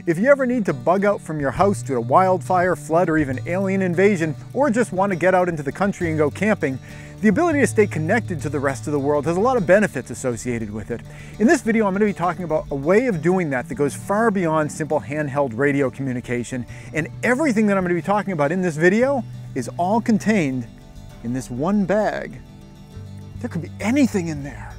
If you ever need to bug out from your house due to wildfire, flood, or even alien invasion, or just want to get out into the country and go camping, the ability to stay connected to the rest of the world has a lot of benefits associated with it. In this video, I'm going to be talking about a way of doing that that goes far beyond simple handheld radio communication, and everything that I'm going to be talking about in this video is all contained in this one bag. There could be anything in there.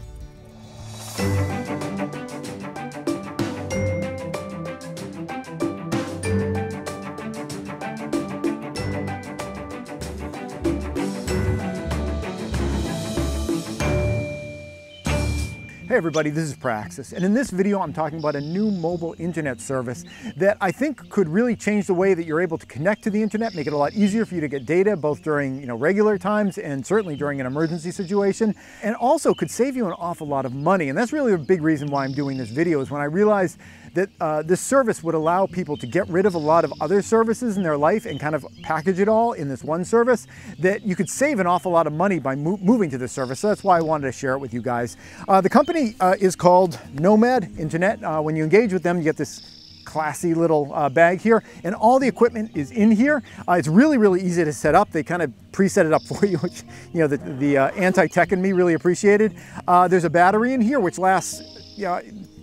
Hey everybody, this is Praxis, and in this video I'm talking about a new mobile internet service that I think could really change the way that you're able to connect to the internet, make it a lot easier for you to get data both during regular times and certainly during an emergency situation, and also could save you an awful lot of money. And that's really a big reason why I'm doing this video, is when I realized that this service would allow people to get rid of a lot of other services in their life and kind of package it all in this one service, that you could save an awful lot of money by moving to this service. So that's why I wanted to share it with you guys. The company is called Nomad Internet. When you engage with them, you get this classy little bag here, and all the equipment is in here. It's really easy to set up. They kind of preset it up for you, which the anti-tech in me really appreciated. There's a battery in here which lasts,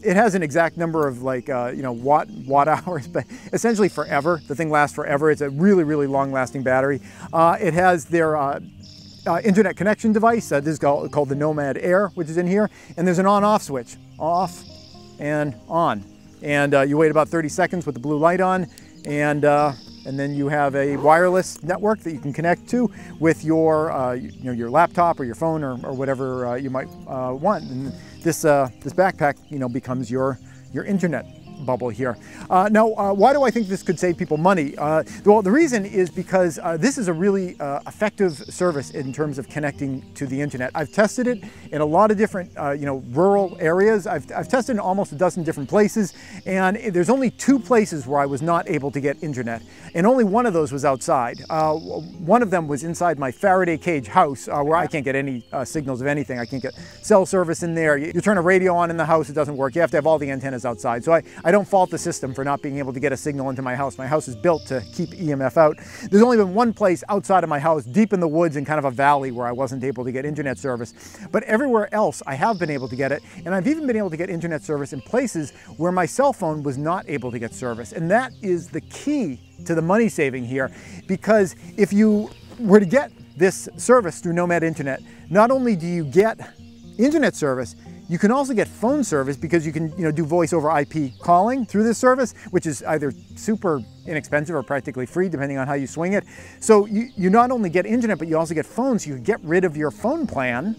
it has an exact number of watt hours, but essentially forever. The thing lasts forever. It's a really long lasting battery. It has their internet connection device. This is called the Nomad Air, which is in here. And there's an on-off switch, off and on. And you wait about 30 seconds with the blue light on, and then you have a wireless network that you can connect to with your your laptop or your phone or whatever you might want. And this backpack becomes your internet bubble here. Now, why do I think this could save people money? Well, the reason is because this is a really effective service in terms of connecting to the internet. I've tested it in a lot of different rural areas. I've tested it in almost a dozen different places, and there's only 2 places where I was not able to get internet, and only one of those was outside. One of them was inside my Faraday cage house, where I can't get any signals of anything. I can't get cell service in there. You turn a radio on in the house, it doesn't work. You have to have all the antennas outside. So I don't fault the system for not being able to get a signal into my house. My house is built to keep EMF out. There's only been one place outside of my house, deep in the woods in kind of a valley, where I wasn't able to get internet service. But everywhere else I have been able to get it, and I've even been able to get internet service in places where my cell phone was not able to get service. And that is the key to the money saving here, because if you were to get this service through Nomad Internet, not only do you get internet service, you can also get phone service, because you can do voice over IP calling through this service, which is either super inexpensive or practically free, depending on how you swing it. So you not only get internet, but you also get phones. So you can get rid of your phone plan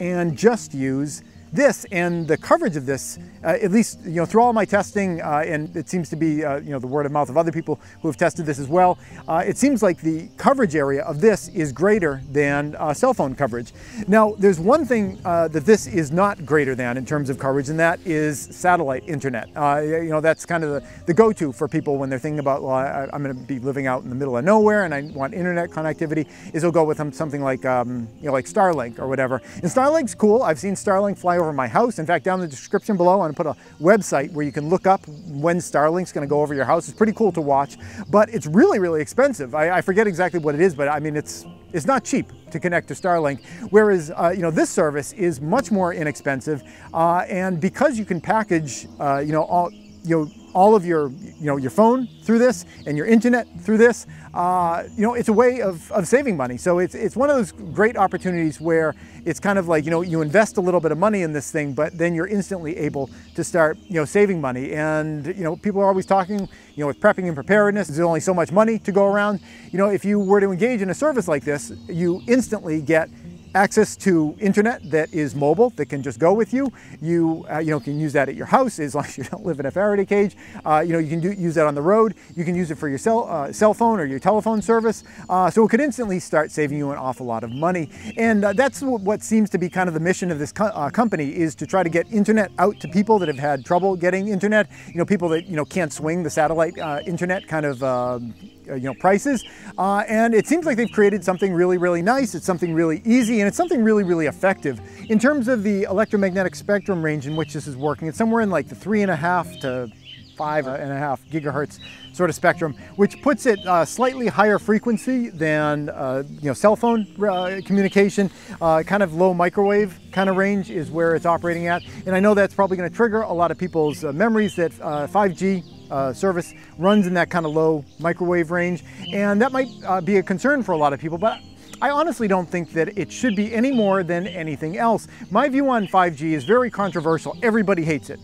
and just use this. And the coverage of this, at least through all my testing, and it seems to be the word of mouth of other people who have tested this as well, it seems like the coverage area of this is greater than cell phone coverage. Now, there's one thing that this is not greater than in terms of coverage, and that is satellite internet. That's kind of the go-to for people when they're thinking about, well, I'm going to be living out in the middle of nowhere and I want internet connectivity. Is they'll go with something like like Starlink or whatever. And Starlink's cool. I've seen Starlink fly over my house. In fact, down in the description below, I'm going to put a website where you can look up when Starlink's going to go over your house. It's pretty cool to watch, but it's really expensive. I forget exactly what it is, but I mean, it's not cheap to connect to Starlink, whereas this service is much more inexpensive, and because you can package all of your your phone through this and your internet through this, it's a way of saving money. So it's one of those great opportunities where it's kind of like you invest a little bit of money in this thing, but then you're instantly able to start saving money. And people are always talking with prepping and preparedness, there's only so much money to go around. If you were to engage in a service like this, you instantly get access to internet that is mobile, that can just go with you. You can use that at your house as long as you don't live in a Faraday cage. You can use that on the road. You can use it for your cell phone or your telephone service. So it could instantly start saving you an awful lot of money. And that's what seems to be kind of the mission of this company, is to try to get internet out to people that have had trouble getting internet. People that can't swing the satellite internet kind of prices. And it seems like they've created something really nice. It's something really easy, and it's something really effective. In terms of the electromagnetic spectrum range in which this is working, it's somewhere in like the 3.5 to 5.5 gigahertz sort of spectrum, which puts it slightly higher frequency than cell phone communication. Kind of low microwave kind of range is where it's operating at. And I know that's probably going to trigger a lot of people's memories that 5G service runs in that kind of low microwave range. And that might be a concern for a lot of people, but I honestly don't think that it should be any more than anything else. My view on 5G is very controversial. Everybody hates it.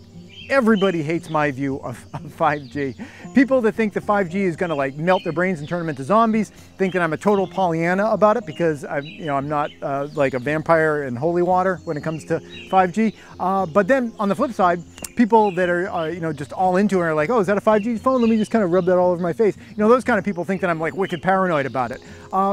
Everybody hates my view of 5G. People that think that 5G is going to like melt their brains and turn them into zombies think that I'm a total Pollyanna about it because I'm not like a vampire in holy water when it comes to 5G. But then on the flip side, people that are just all into it are like, oh, is that a 5G phone? Let me just kind of rub that all over my face. Those kind of people think that I'm like wicked paranoid about it.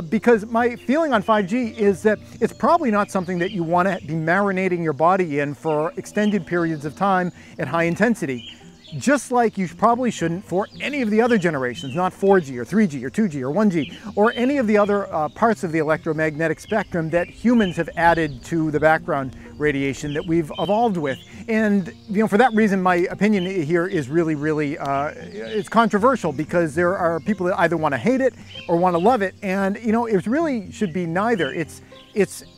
Because my feeling on 5G is that it's probably not something that you want to be marinating your body in for extended periods of time at high intensity. Just like you probably shouldn't for any of the other generations, not 4G or 3G or 2G or 1G, or any of the other parts of the electromagnetic spectrum that humans have added to the background radiation that we've evolved with. And for that reason, my opinion here is really, it's controversial because there are people that either want to hate it or want to love it. And it really should be neither. It's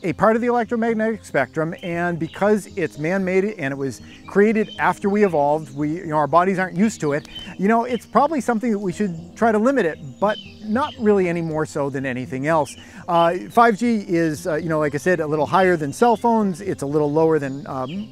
a part of the electromagnetic spectrum, and because it's man-made and it was created after we evolved, our bodies aren't used to it. It's probably something that we should try to limit it, but not really any more so than anything else. 5G is, like I said, a little higher than cell phones. It's a little lower than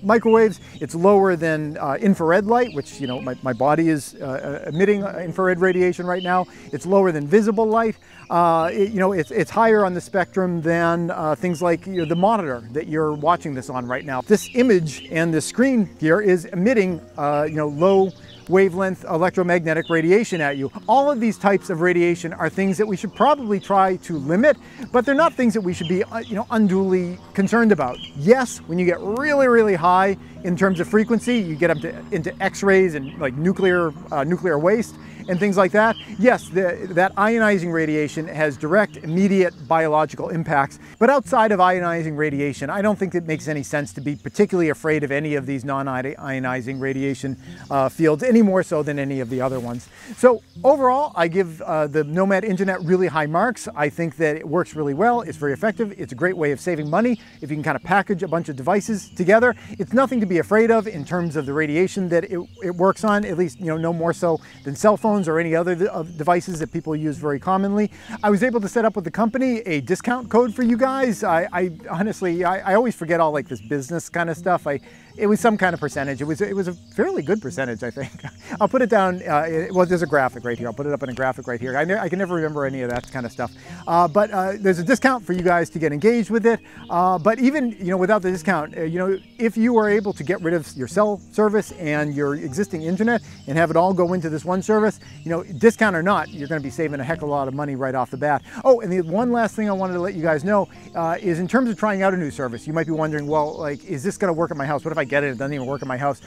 microwaves. It's lower than infrared light, which my body is emitting infrared radiation right now. It's lower than visible light. It's higher on the spectrum than things like the monitor that you're watching this on right now. This image and this screen here is emitting low wavelength electromagnetic radiation at you. All of these types of radiation are things that we should probably try to limit, but they're not things that we should be unduly concerned about. Yes, when you get really, really high in terms of frequency, you get up into X-rays and like nuclear waste and things like that. Yes, that ionizing radiation has direct, immediate biological impacts, but outside of ionizing radiation, I don't think it makes any sense to be particularly afraid of any of these non-ionizing radiation fields, any more so than any of the other ones. So overall, I give the Nomad Internet really high marks. I think that it works really well. It's very effective. It's a great way of saving money if you can kind of package a bunch of devices together. It's nothing to be afraid of in terms of the radiation that it works on, at least no more so than cell phones or any other devices that people use very commonly. I was able to set up with the company a discount code for you guys. I honestly always forget all like this business kind of stuff. It was some kind of percentage. It was a fairly good percentage, I think. I'll put it down. Well, there's a graphic right here. I'll put it up in a graphic right here. I can never remember any of that kind of stuff. But there's a discount for you guys to get engaged with it. But even without the discount, if you are able to get rid of your cell service and your existing internet and have it all go into this one service, discount or not, you're going to be saving a heck of a lot of money right off the bat. Oh, and the one last thing I wanted to let you guys know is in terms of trying out a new service, you might be wondering, well, like, is this going to work at my house? What if I get it? It doesn't even work at my house.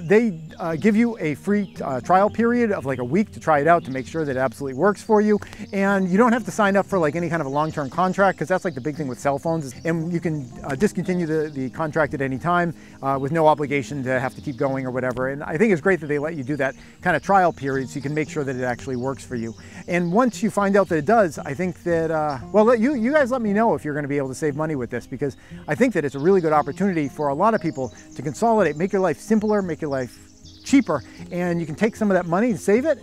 They give you a free trial period of like a week to try it out to make sure that it absolutely works for you. And you don't have to sign up for like any kind of a long-term contract, because that's like the big thing with cell phones. And you can discontinue the contract at any time with no obligation to have to keep going or whatever. And I think it's great that they let you do that kind of trial period so you can make sure that it actually works for you. And once you find out that it does, I think that, well, you guys let me know if you're going to be able to save money with this, because I think that it's a really good opportunity for a lot of people to consolidate, make your life simpler, make your life cheaper, and you can take some of that money and save it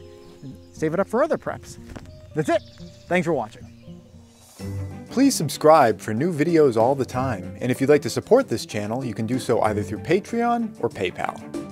up for other preps. That's it. Thanks for watching. Please subscribe for new videos all the time. And if you'd like to support this channel, you can do so either through Patreon or PayPal.